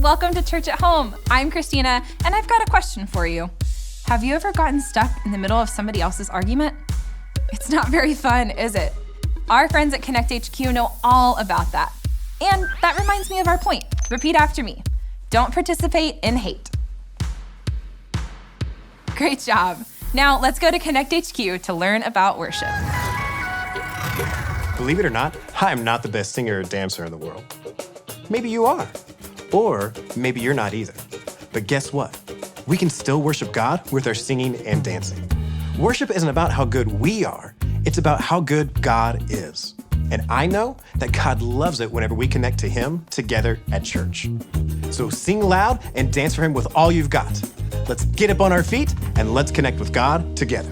welcome to Church at Home. I'm Christina, and I've got a question for you. Have you ever gotten stuck in the middle of somebody else's argument? It's not very fun, is it? Our friends at Connect HQ know all about that. And that reminds me of our point. Repeat after me. Don't participate in hate. Great job. Now let's go to Connect HQ to learn about worship. Believe it or not, I'm not the best singer or dancer in the world. Maybe you are. Or maybe you're not either. But guess what? We can still worship God with our singing and dancing. Worship isn't about how good we are. It's about how good God is. And I know that God loves it whenever we connect to Him together at church. So sing loud and dance for Him with all you've got. Let's get up on our feet and let's connect with God together.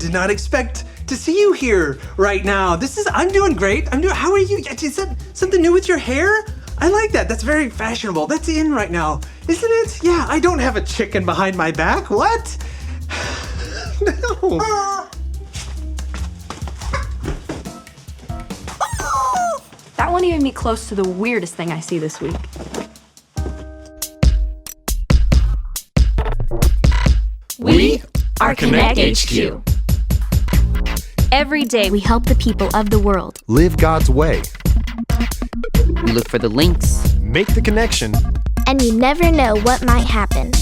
did not expect to see you here right now. I'm doing great. How are you? Is that something new with your hair? I like that. That's very fashionable. That's in right now, isn't it? Yeah, I don't have a chicken behind my back. What? No. That won't even be close to the weirdest thing I see this week. We are Connect HQ. Every day we help the people of the world. Live God's way. We look for the links. Make the connection. And you never know what might happen.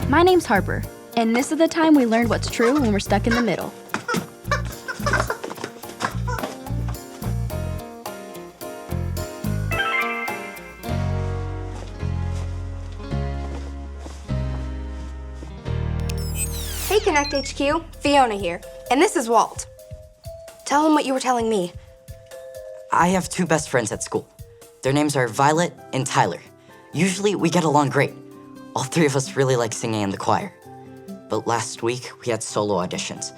My name's Harper, and this is the time we learned what's true when we're stuck in the middle. Hey Connect HQ, Fiona here, and this is Walt. Tell him what you were telling me. I have two best friends at school. Their names are Violet and Tyler. Usually we get along great. All three of us really like singing in the choir. But last week we had solo auditions,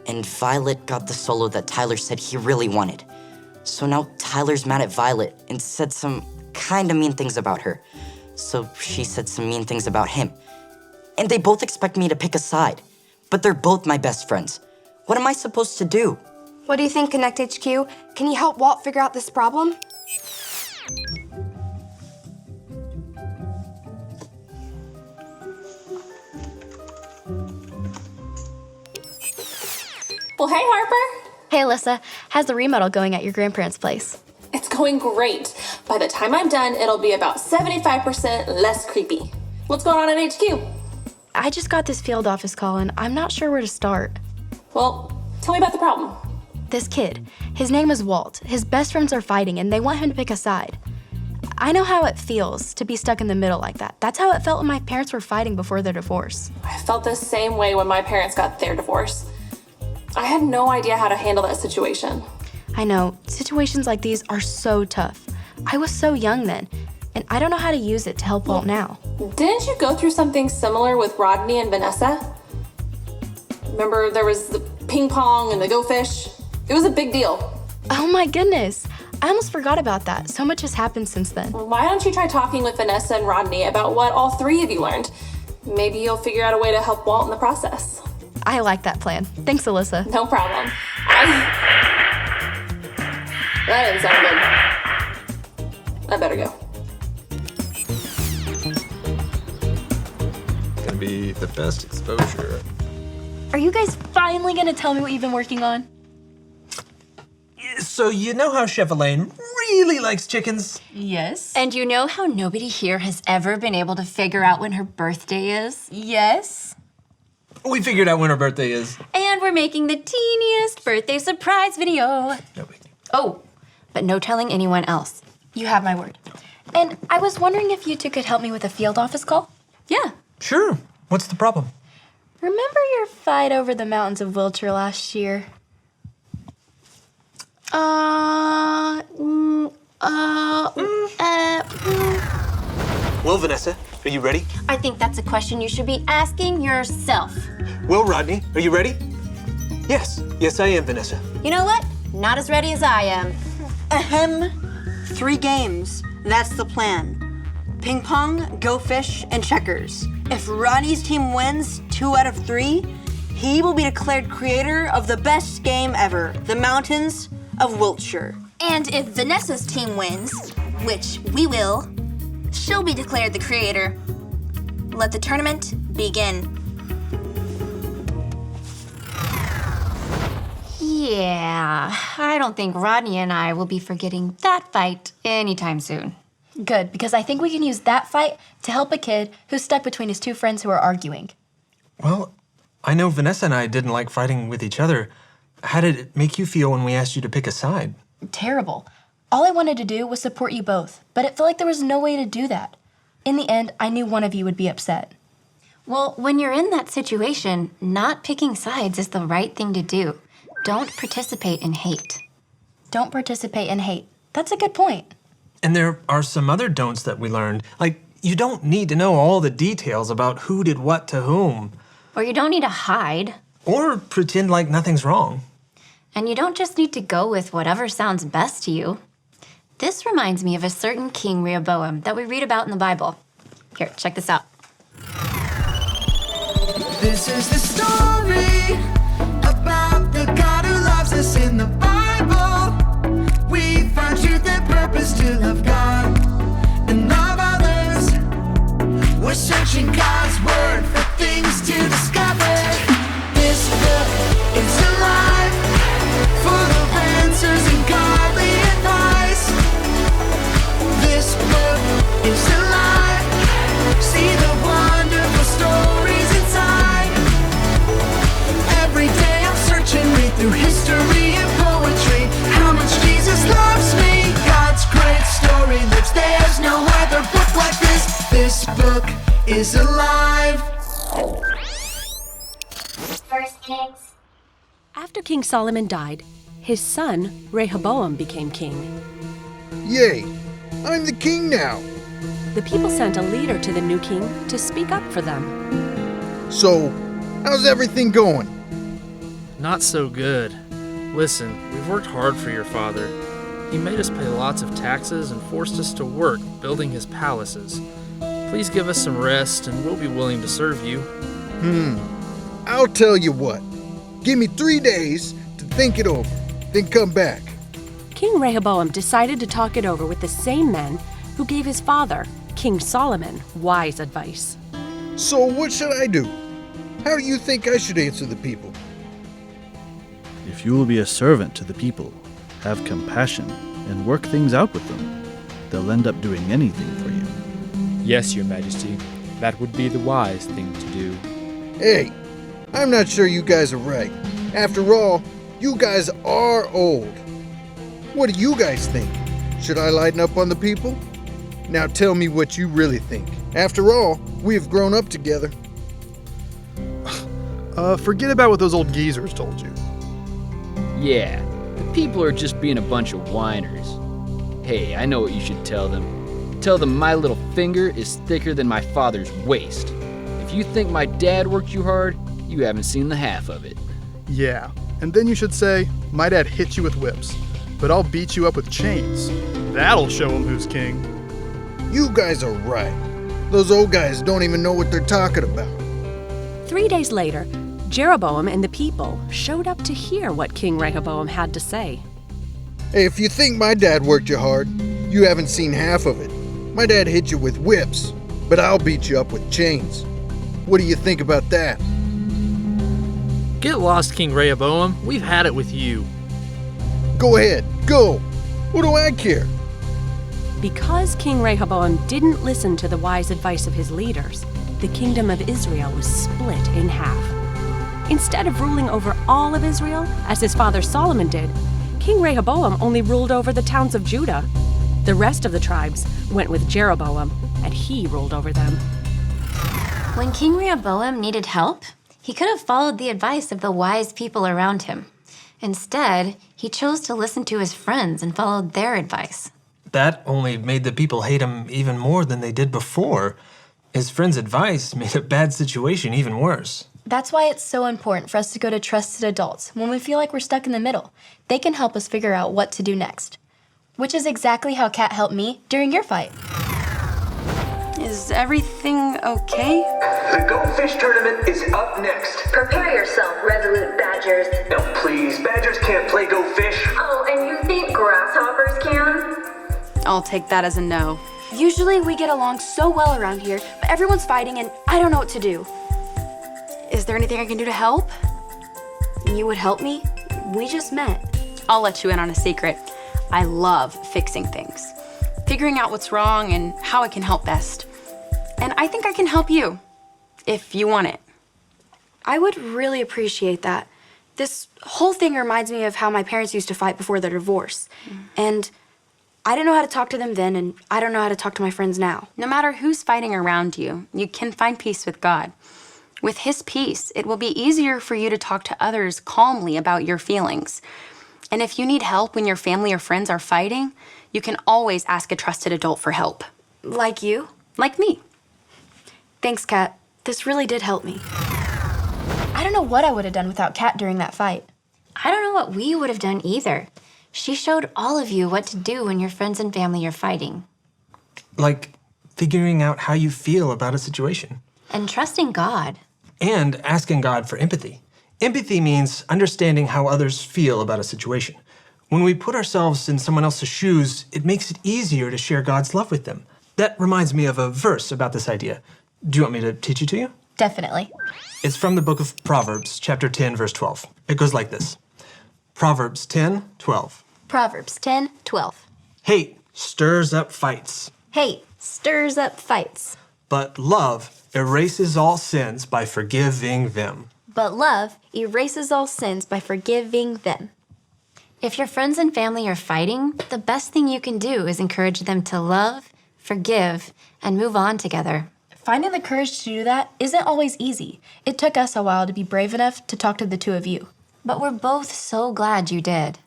and Violet got the solo that Tyler said he really wanted. So now Tyler's mad at Violet and said some kinda mean things about her. So she said some mean things about him. And they both expect me to pick a side. But they're both my best friends. What am I supposed to do? What do you think, Connect HQ? Can you help Walt figure out this problem? Well, hey, Harper. Hey, Alyssa, how's the remodel going at your grandparents' place? It's going great. By the time I'm done, it'll be about 75% less creepy. What's going on at HQ? I just got this field office call, and I'm not sure where to start. Well, tell me about the problem. This kid, his name is Walt. His best friends are fighting, and they want him to pick a side. I know how it feels to be stuck in the middle like that. That's how it felt when my parents were fighting before their divorce. I felt the same way when my parents got their divorce. I had no idea how to handle that situation. I know, situations like these are so tough. I was so young then, and I don't know how to use it to help Walt now. Didn't you go through something similar with Rodney and Vanessa? Remember there was the ping pong and the go fish? It was a big deal. Oh my goodness, I almost forgot about that. So much has happened since then. Why don't you try talking with Vanessa and Rodney about what all three of you learned? Maybe you'll figure out a way to help Walt in the process. I like that plan. Thanks, Alyssa. No problem. That didn't sound good. I better go. Gonna be the best exposure. Are you guys finally gonna tell me what you've been working on? So you know how Chef Elaine really likes chickens? Yes. And you know how nobody here has ever been able to figure out when her birthday is? Yes. We figured out when her birthday is. And we're making the teeniest birthday surprise video. No big deal. Oh, but no telling anyone else. You have my word. And I was wondering if you two could help me with a field office call? Yeah. Sure. What's the problem? Remember your fight over the mountains of Wiltshire last year? Well, Vanessa, are you ready? I think that's a question you should be asking yourself. Well, Rodney, are you ready? Yes. Yes, I am, Vanessa. You know what? Not as ready as I am. Ahem. 3 games. That's the plan. Ping pong, go fish, and checkers. If Rodney's team wins 2 out of 3, he will be declared creator of the best game ever, the Mountains of Wiltshire. And if Vanessa's team wins, which we will, she'll be declared the creator. Let the tournament begin. Yeah, I don't think Rodney and I will be forgetting that fight anytime soon. Good, because I think we can use that fight to help a kid who's stuck between his 2 friends who are arguing. Well, I know Vanessa and I didn't like fighting with each other. How did it make you feel when we asked you to pick a side? Terrible. All I wanted to do was support you both, but it felt like there was no way to do that. In the end, I knew one of you would be upset. Well, when you're in that situation, not picking sides is the right thing to do. Don't participate in hate. Don't participate in hate. That's a good point. And there are some other don'ts that we learned. Like, you don't need to know all the details about who did what to whom. Or you don't need to hide. Or pretend like nothing's wrong. And you don't just need to go with whatever sounds best to you. This reminds me of a certain King Rehoboam that we read about in the Bible. Here, check this out. This is the story about the God who loves us in the Bible. We find truth and purpose to love God and love others. We're searching God's word for things to discover. This book is alive, full of answers and godly advice. This book is alive. See the wonderful stories inside. Every day I'm searching, read through history and poetry. How much Jesus loves me. God's great story lives. There's no other book like this. This book is alive. First Kings. After King Solomon died, his son Rehoboam became king. Yay! I'm the king now. The people sent a leader to the new king to speak up for them. So, how's everything going? Not so good. Listen, we've worked hard for your father. He made us pay lots of taxes and forced us to work building his palaces. Please give us some rest and we'll be willing to serve you. I'll tell you what. Give me 3 days to think it over, then come back. King Rehoboam decided to talk it over with the same men who gave his father, King Solomon, wise advice. So what should I do? How do you think I should answer the people? If you will be a servant to the people, have compassion, and work things out with them, they'll end up doing anything for you. Yes, Your Majesty. That would be the wise thing to do. Hey, I'm not sure you guys are right. After all, you guys are old. What do you guys think? Should I lighten up on the people? Now tell me what you really think. After all, we have grown up together. Forget about what those old geezers told you. Yeah, the people are just being a bunch of whiners. Hey, I know what you should tell them. Tell them my little finger is thicker than my father's waist. If you think my dad worked you hard, you haven't seen the half of it. Yeah, and then you should say, my dad hit you with whips, but I'll beat you up with chains. That'll show him who's king. You guys are right. Those old guys don't even know what they're talking about. 3 days later, Jeroboam and the people showed up to hear what King Rehoboam had to say. Hey, if you think my dad worked you hard, you haven't seen half of it. My dad hit you with whips, but I'll beat you up with chains. What do you think about that? Get lost, King Rehoboam. We've had it with you. Go ahead, go. What do I care? Because King Rehoboam didn't listen to the wise advice of his leaders, the kingdom of Israel was split in half. Instead of ruling over all of Israel, as his father Solomon did, King Rehoboam only ruled over the towns of Judah. The rest of the tribes went with Jeroboam, and he ruled over them. When King Rehoboam needed help, he could have followed the advice of the wise people around him. Instead, he chose to listen to his friends and followed their advice. That only made the people hate him even more than they did before. His friend's advice made a bad situation even worse. That's why it's so important for us to go to trusted adults when we feel like we're stuck in the middle. They can help us figure out what to do next. Which is exactly how Kat helped me during your fight. Is everything okay? The Go Fish tournament is up next. Prepare yourself, resolute badgers. No, please, badgers can't play Go Fish. Oh, and you think grasshoppers can? I'll take that as a no. Usually we get along so well around here, but everyone's fighting and I don't know what to do. Is there anything I can do to help? You would help me? We just met. I'll let you in on a secret. I love fixing things, figuring out what's wrong and how I can help best. And I think I can help you, if you want it. I would really appreciate that. This whole thing reminds me of how my parents used to fight before their divorce. And I didn't know how to talk to them then, and I don't know how to talk to my friends now. No matter who's fighting around you, you can find peace with God. With His peace, it will be easier for you to talk to others calmly about your feelings. And if you need help when your family or friends are fighting, you can always ask a trusted adult for help. Like you? Like me. Thanks, Kat. This really did help me. I don't know what I would have done without Kat during that fight. I don't know what we would have done either. She showed all of you what to do when your friends and family are fighting. Like figuring out how you feel about a situation. And trusting God. And asking God for empathy. Empathy means understanding how others feel about a situation. When we put ourselves in someone else's shoes, it makes it easier to share God's love with them. That reminds me of a verse about this idea. Do you want me to teach it to you? Definitely. It's from the book of Proverbs, chapter 10, verse 12. It goes like this. Proverbs 10, 12. Proverbs 10, 12. Hate stirs up fights, Hate stirs up fights, but love erases all sins by forgiving them. but love erases all sins by forgiving them. If your friends and family are fighting, the best thing you can do is encourage them to love, forgive, and move on together. Finding the courage to do that isn't always easy. It took us a while to be brave enough to talk to the two of you. But we're both so glad you did.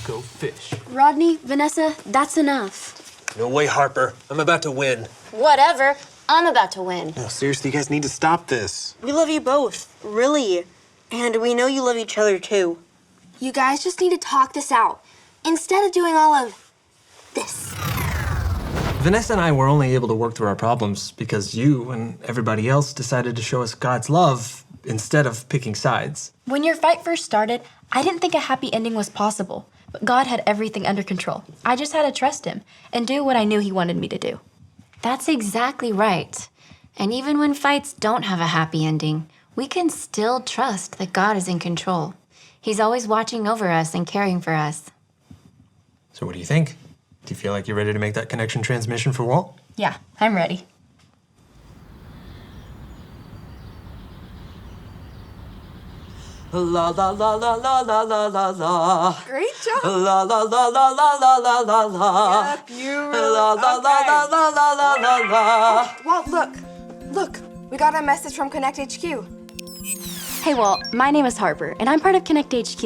Go fish. Rodney, Vanessa, that's enough. No way, Harper. I'm about to win. Whatever. I'm about to win. No, seriously, you guys need to stop this. We love you both, really. And we know you love each other too. You guys just need to talk this out instead of doing all of this. Vanessa and I were only able to work through our problems because you and everybody else decided to show us God's love instead of picking sides. When your fight first started, I didn't think a happy ending was possible, but God had everything under control. I just had to trust Him and do what I knew He wanted me to do. That's exactly right. And even when fights don't have a happy ending, we can still trust that God is in control. He's always watching over us and caring for us. So what do you think? Do you feel like you're ready to make that connection transmission for Walt? Yeah, I'm ready. La la la la la la la la la. Great job. La la la la la la la la la. Yep, you La la la la la la la la la. Walt, look. We got a message from Connect HQ. Hey Walt, my name is Harper, and I'm part of Connect HQ.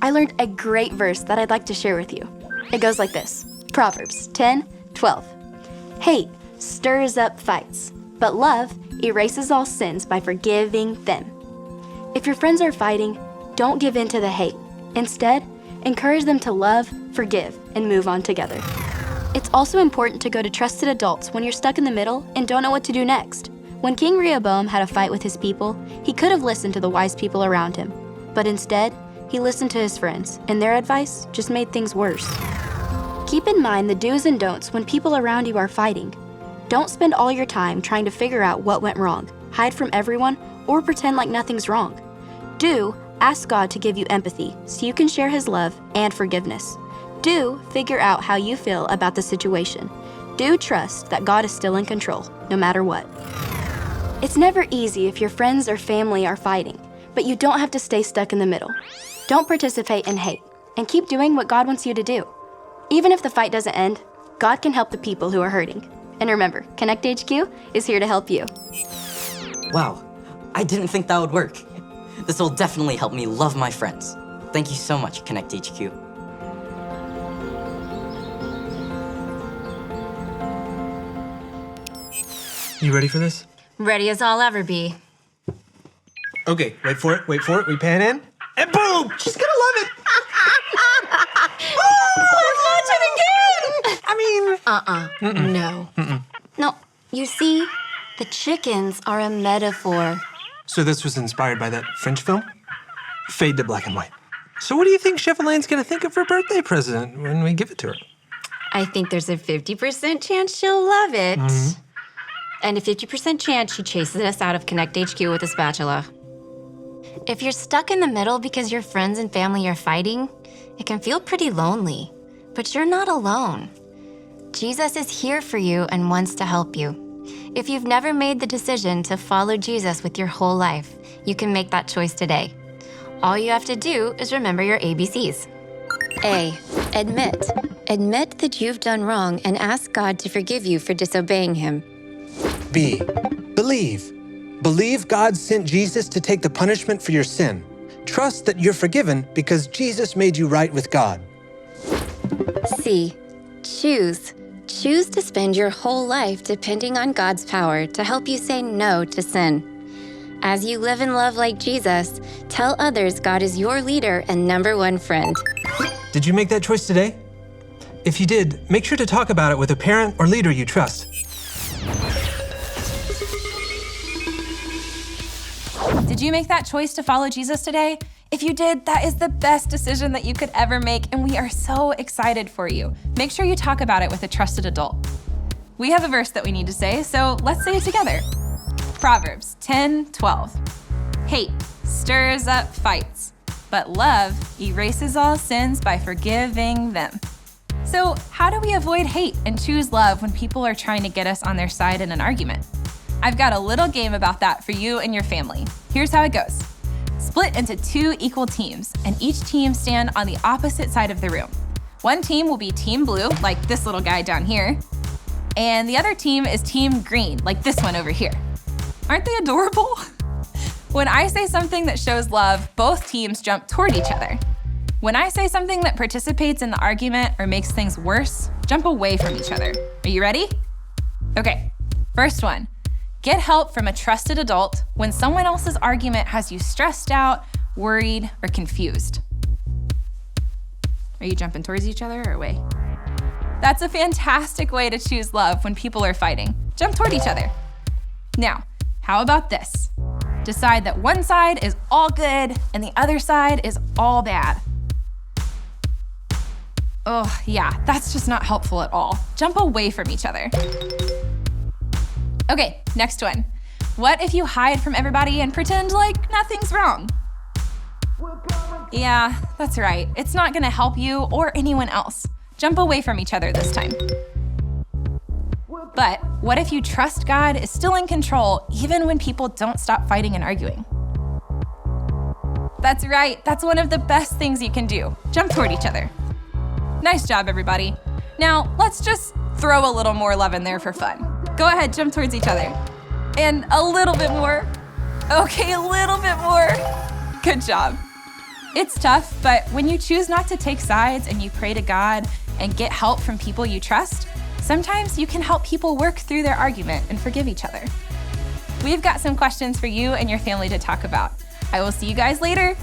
I learned a great verse that I'd like to share with you. It goes like this. Proverbs 10, 12. Hate stirs up fights, but love erases all sins by forgiving them. If your friends are fighting, don't give in to the hate. Instead, encourage them to love, forgive, and move on together. It's also important to go to trusted adults when you're stuck in the middle and don't know what to do next. When King Rehoboam had a fight with his people, he could have listened to the wise people around him. But instead, he listened to his friends, and their advice just made things worse. Keep in mind the do's and don'ts when people around you are fighting. Don't spend all your time trying to figure out what went wrong, hide from everyone, or pretend like nothing's wrong. Do ask God to give you empathy so you can share His love and forgiveness. Do figure out how you feel about the situation. Do trust that God is still in control, no matter what. It's never easy if your friends or family are fighting, but you don't have to stay stuck in the middle. Don't participate in hate, and keep doing what God wants you to do. Even if the fight doesn't end, God can help the people who are hurting. And remember, Connect HQ is here to help you. Wow, I didn't think that would work. This will definitely help me love my friends. Thank you so much, Connect HQ. You ready for this? Ready as I'll ever be. Okay, wait for it. We pan in, and boom! She's gonna love it! No. No, you see, the chickens are a metaphor. So this was inspired by that French film? Fade to black and white. So what do you think Chef Elaine's gonna think of her birthday present when we give it to her? I think there's a 50% chance she'll love it. Mm-hmm. And a 50% chance she chases us out of Connect HQ with a spatula. If you're stuck in the middle because your friends and family are fighting, it can feel pretty lonely. But you're not alone. Jesus is here for you and wants to help you. If you've never made the decision to follow Jesus with your whole life, you can make that choice today. All you have to do is remember your ABCs. A. Admit. Admit that you've done wrong and ask God to forgive you for disobeying Him. B. Believe. Believe God sent Jesus to take the punishment for your sin. Trust that you're forgiven because Jesus made you right with God. C. Choose. Choose to spend your whole life depending on God's power to help you say no to sin. As you live and love like Jesus, tell others God is your leader and number one friend. Did you make that choice today? If you did, make sure to talk about it with a parent or leader you trust. Did you make that choice to follow Jesus today? If you did, that is the best decision that you could ever make, and we are so excited for you. Make sure you talk about it with a trusted adult. We have a verse that we need to say, so let's say it together. Proverbs 10:12. Hate stirs up fights, but love erases all sins by forgiving them. So how do we avoid hate and choose love when people are trying to get us on their side in an argument? I've got a little game about that for you and your family. Here's how it goes. Split into 2 equal teams, and each team stand on the opposite side of the room. One team will be Team Blue, like this little guy down here, and the other team is Team Green, like this one over here. Aren't they adorable? When I say something that shows love, both teams jump toward each other. When I say something that participates in the argument or makes things worse, jump away from each other. Are you ready? Okay, first one. Get help from a trusted adult when someone else's argument has you stressed out, worried, or confused. Are you jumping towards each other or away? That's a fantastic way to choose love when people are fighting. Jump toward each other. Now, how about this? Decide that one side is all good and the other side is all bad. Oh, yeah, that's just not helpful at all. Jump away from each other. Okay, next one. What if you hide from everybody and pretend like nothing's wrong? Yeah, that's right. It's not gonna help you or anyone else. Jump away from each other this time. But what if you trust God is still in control even when people don't stop fighting and arguing? That's right, that's one of the best things you can do. Jump toward each other. Nice job, everybody. Now, let's just throw a little more love in there for fun. Go ahead, jump towards each other. And a little bit more. Okay, a little bit more. Good job. It's tough, but when you choose not to take sides and you pray to God and get help from people you trust, sometimes you can help people work through their argument and forgive each other. We've got some questions for you and your family to talk about. I will see you guys later.